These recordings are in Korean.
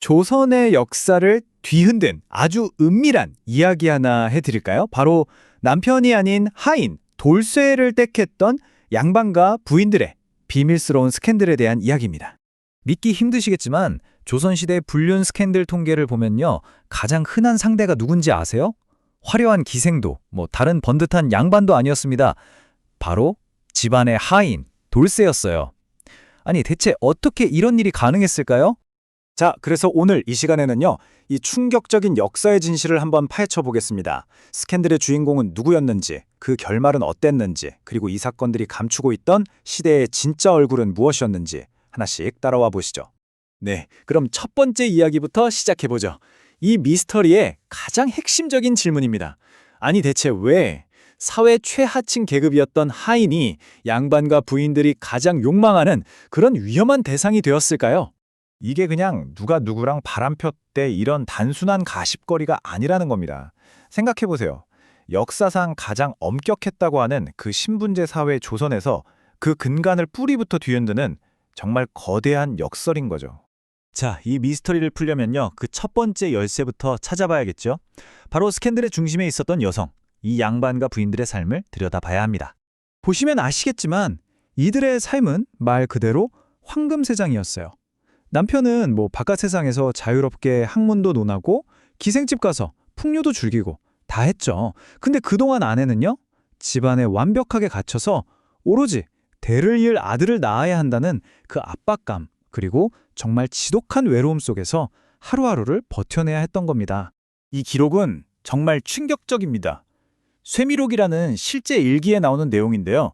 조선의 역사를 뒤흔든 아주 은밀한 이야기 하나 해드릴까요? 바로 남편이 아닌 하인, 돌쇠를 택했던 양반과 부인들의 비밀스러운 스캔들에 대한 이야기입니다. 믿기 힘드시겠지만 조선시대 불륜 스캔들 통계를 보면요. 가장 흔한 상대가 누군지 아세요? 화려한 기생도, 다른 번듯한 양반도 아니었습니다. 바로 집안의 하인, 돌쇠였어요. 아니, 대체 어떻게 이런 일이 가능했을까요? 자, 그래서 오늘 이 시간에는요, 이 충격적인 역사의 진실을 한번 파헤쳐 보겠습니다. 스캔들의 주인공은 누구였는지, 그 결말은 어땠는지, 그리고 이 사건들이 감추고 있던 시대의 진짜 얼굴은 무엇이었는지 하나씩 따라와 보시죠. 네, 그럼 첫 번째 이야기부터 시작해보죠. 이 미스터리의 가장 핵심적인 질문입니다. 아니, 대체 왜 사회 최하층 계급이었던 하인이 양반과 부인들이 가장 욕망하는 그런 위험한 대상이 되었을까요? 이게 그냥 누가 누구랑 바람 폈대 이런 단순한 가십거리가 아니라는 겁니다. 생각해보세요. 역사상 가장 엄격했다고 하는 그 신분제 사회 조선에서 그 근간을 뿌리부터 뒤흔드는 정말 거대한 역설인 거죠. 자, 이 미스터리를 풀려면요. 그 첫 번째 열쇠부터 찾아봐야겠죠. 바로 스캔들의 중심에 있었던 여성, 이 양반과 부인들의 삶을 들여다봐야 합니다. 보시면 아시겠지만 이들의 삶은 말 그대로 황금세장이었어요. 남편은 바깥 세상에서 자유롭게 학문도 논하고 기생집 가서 풍류도 즐기고 다 했죠. 근데 그동안 아내는요, 집안에 완벽하게 갇혀서 오로지 대를 이을 아들을 낳아야 한다는 그 압박감, 그리고 정말 지독한 외로움 속에서 하루하루를 버텨내야 했던 겁니다. 이 기록은 정말 충격적입니다. 쇠미록이라는 실제 일기에 나오는 내용인데요.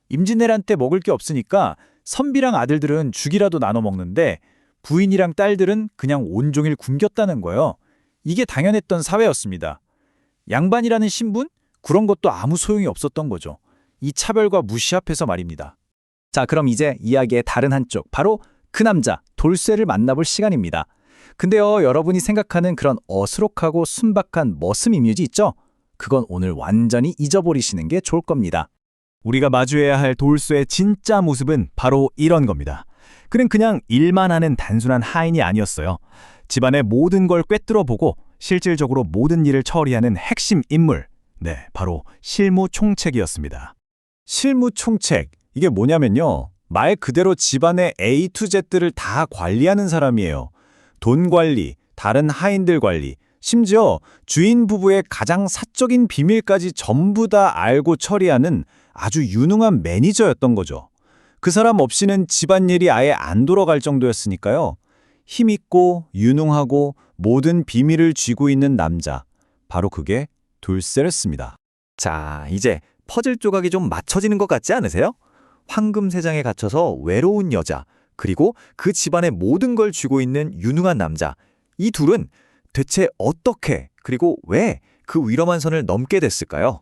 임진왜란 때 먹을 게 없으니까 선비랑 아들들은 죽이라도 나눠 먹는데 부인이랑 딸들은 그냥 온종일 굶겼다는 거예요. 이게 당연했던 사회였습니다. 양반이라는 신분? 그런 것도 아무 소용이 없었던 거죠. 이 차별과 무시 앞에서 말입니다. 자, 그럼 이제 이야기의 다른 한쪽, 바로 그 남자, 돌쇠를 만나볼 시간입니다. 근데요, 여러분이 생각하는 그런 어수룩하고 순박한 머슴 이미지 있죠? 그건 오늘 완전히 잊어버리시는 게 좋을 겁니다. 우리가 마주해야 할 돌쇠의 진짜 모습은 바로 이런 겁니다. 그는 그냥 일만 하는 단순한 하인이 아니었어요. 집안의 모든 걸 꿰뚫어보고 실질적으로 모든 일을 처리하는 핵심 인물. 네, 바로 실무총책이었습니다. 실무총책, 이게 뭐냐면요. 말 그대로 집안의 A to Z들을 다 관리하는 사람이에요. 돈 관리, 다른 하인들 관리, 심지어 주인 부부의 가장 사적인 비밀까지 전부 다 알고 처리하는 아주 유능한 매니저였던 거죠. 그 사람 없이는 집안일이 아예 안 돌아갈 정도였으니까요. 힘있고 유능하고 모든 비밀을 쥐고 있는 남자, 바로 그게 돌쇠였습니다. 자, 이제 퍼즐 조각이 좀 맞춰지는 것 같지 않으세요? 황금세장에 갇혀서 외로운 여자, 그리고 그 집안의 모든 걸 쥐고 있는 유능한 남자. 이 둘은 대체 어떻게, 그리고 왜 그 위험한 선을 넘게 됐을까요?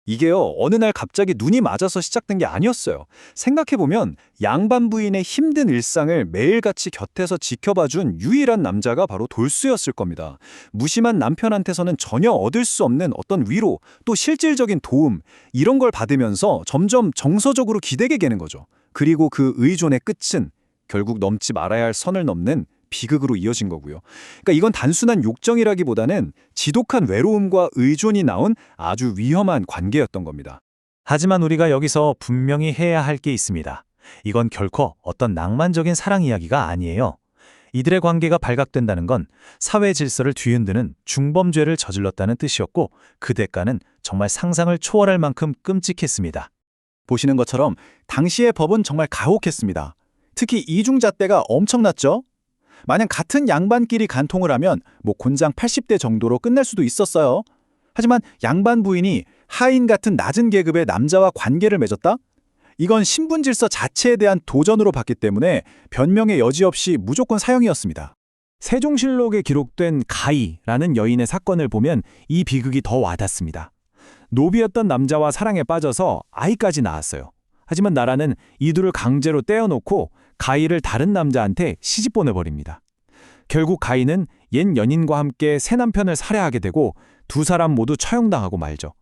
이게요, 어느 날 갑자기 눈이 맞아서 시작된 게 아니었어요. 생각해보면 양반 부인의 힘든 일상을 매일같이 곁에서 지켜봐준 유일한 남자가 바로 돌쇠였을 겁니다. 무심한 남편한테서는 전혀 얻을 수 없는 어떤 위로, 또 실질적인 도움, 이런 걸 받으면서 점점 정서적으로 기대게 되는 거죠. 그리고 그 의존의 끝은 결국 넘지 말아야 할 선을 넘는 비극으로 이어진 거고요. 그러니까 이건 단순한 욕정이라기보다는 지독한 외로움과 의존이 나온 아주 위험한 관계였던 겁니다. 하지만 우리가 여기서 분명히 해야 할 게 있습니다. 이건 결코 어떤 낭만적인 사랑 이야기가 아니에요. 이들의 관계가 발각된다는 건 사회 질서를 뒤흔드는 중범죄를 저질렀다는 뜻이었고, 그 대가는 정말 상상을 초월할 만큼 끔찍했습니다. 보시는 것처럼 당시의 법은 정말 가혹했습니다. 특히 이중잣대가 엄청났죠? 만약 같은 양반끼리 간통을 하면 곤장 80대 정도로 끝날 수도 있었어요. 하지만 양반 부인이 하인 같은 낮은 계급의 남자와 관계를 맺었다? 이건 신분 질서 자체에 대한 도전으로 봤기 때문에 변명의 여지 없이 무조건 사형이었습니다. 세종실록에 기록된 가희라는 여인의 사건을 보면 이 비극이 더 와닿습니다. 노비였던 남자와 사랑에 빠져서 아이까지 낳았어요. 하지만 나라는 이 둘을 강제로 떼어놓고 가희를 다른 남자한테 시집 보내버립니다. 결국 가희는 옛 연인과 함께 새 남편을 살해하게 되고 두 사람 모두 처형당하고 말죠.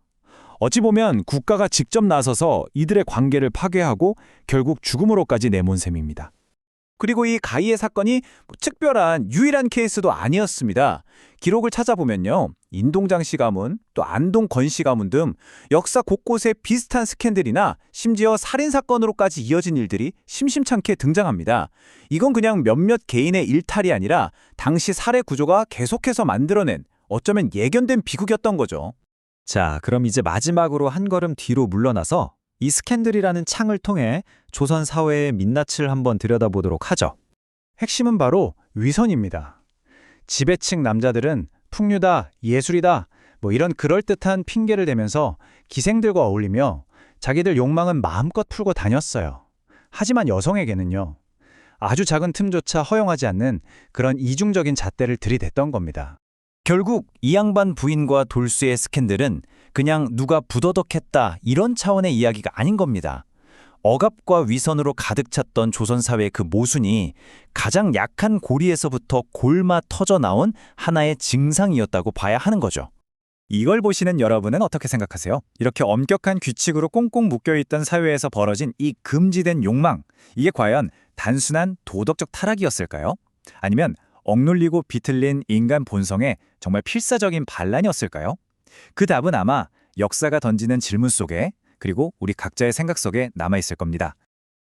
어찌 보면 국가가 직접 나서서 이들의 관계를 파괴하고 결국 죽음으로까지 내몬 셈입니다. 그리고 이 가히의 사건이 특별한 유일한 케이스도 아니었습니다. 기록을 찾아보면요. 인동장씨 가문, 또 안동 건씨 가문 등 역사 곳곳에 비슷한 스캔들이나 심지어 살인사건으로까지 이어진 일들이 심심찮게 등장합니다. 이건 그냥 몇몇 개인의 일탈이 아니라 당시 사례 구조가 계속해서 만들어낸 어쩌면 예견된 비극이었던 거죠. 자, 그럼 이제 마지막으로 한 걸음 뒤로 물러나서 이 스캔들이라는 창을 통해 조선 사회의 민낯을 한번 들여다보도록 하죠. 핵심은 바로 위선입니다. 지배층 남자들은 풍류다, 예술이다, 이런 그럴듯한 핑계를 대면서 기생들과 어울리며 자기들 욕망은 마음껏 풀고 다녔어요. 하지만 여성에게는요, 아주 작은 틈조차 허용하지 않는 그런 이중적인 잣대를 들이댔던 겁니다. 결국 이 양반 부인과 돌쇠의 스캔들은 그냥 누가 부더덕했다 이런 차원의 이야기가 아닌 겁니다. 억압과 위선으로 가득 찼던 조선 사회의 그 모순이 가장 약한 고리에서부터 골마 터져 나온 하나의 증상이었다고 봐야 하는 거죠. 이걸 보시는 여러분은 어떻게 생각하세요? 이렇게 엄격한 규칙으로 꽁꽁 묶여있던 사회에서 벌어진 이 금지된 욕망, 이게 과연 단순한 도덕적 타락이었을까요? 아니면 억눌리고 비틀린 인간 본성의 정말 필사적인 반란이었을까요? 그 답은 아마 역사가 던지는 질문 속에, 그리고 우리 각자의 생각 속에 남아있을 겁니다.